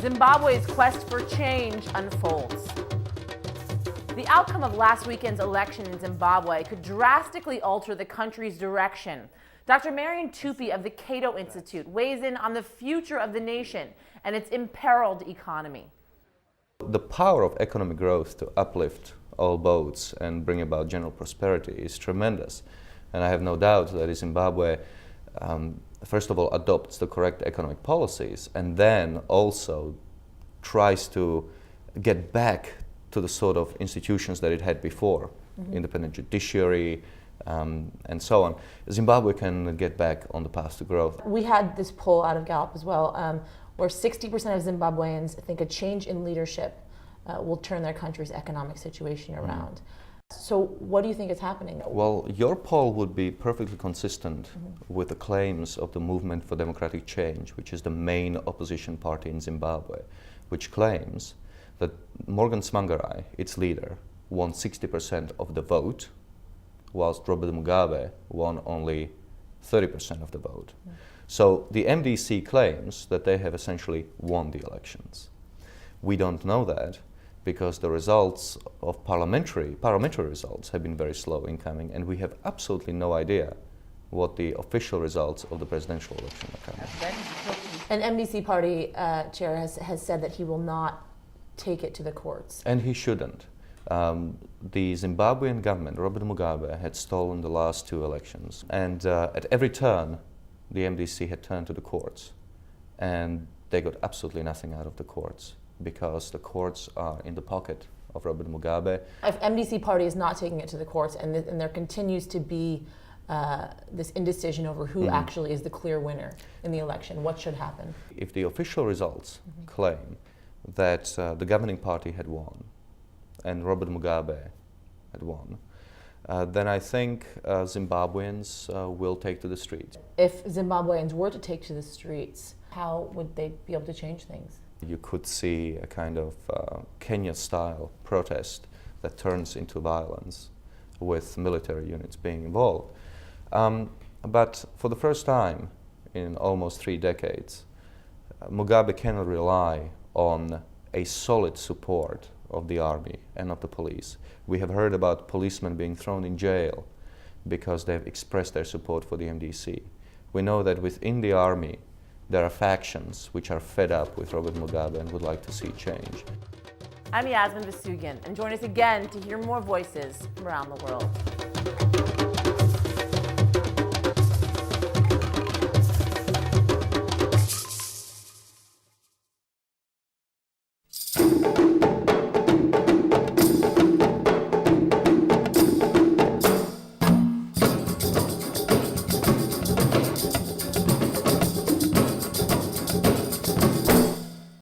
Zimbabwe's quest for change unfolds. The outcome of last weekend's election in Zimbabwe could drastically alter the country's direction. Dr. Marian Tupy of the CATO Institute weighs in on the future of the nation and its imperiled economy. The power of economic growth to uplift all boats and bring about general prosperity is tremendous. And I have no doubt that Zimbabwe, first of all, adopts the correct economic policies and then also tries to get back to the sort of institutions that it had before, independent judiciary, and so on. Zimbabwe can get back on the path to growth. We had this poll out of Gallup as well, where 60% of Zimbabweans think a change in leadership will turn their country's economic situation around. So what do you think is happening? Well, your poll would be perfectly consistent with the claims of the Movement for Democratic Change, which is the main opposition party in Zimbabwe, which claims that Morgan Tsvangirai, its leader, won 60% of the vote, whilst Robert Mugabe won only 30% of the vote. So the MDC claims that they have essentially won the elections. We don't know that because the results of parliamentary results have been very slow in coming, and we have absolutely no idea what the official results of the presidential election are coming. An MDC party chair has said that he will not take it to the courts. And he shouldn't. The Zimbabwean government, Robert Mugabe, had stolen the last two elections, and at every turn the MDC had turned to the courts, and they got absolutely nothing out of the courts because the courts are in the pocket of Robert Mugabe. If MDC party is not taking it to the courts and there continues to be this indecision over who actually is the clear winner in the election, what should happen? If the official results claim that the governing party had won and Robert Mugabe had won, then I think Zimbabweans will take to the streets. If Zimbabweans were to take to the streets, how would they be able to change things? You could see a kind of Kenya-style protest that turns into violence with military units being involved. But for the first time in almost 3 decades, Mugabe cannot rely on a solid support of the army and of the police. We have heard about policemen being thrown in jail because they have expressed their support for the MDC. We know that within the army there are factions which are fed up with Robert Mugabe and would like to see change. I'm Yasmin Vasugian, and join us again to hear more voices from around the world.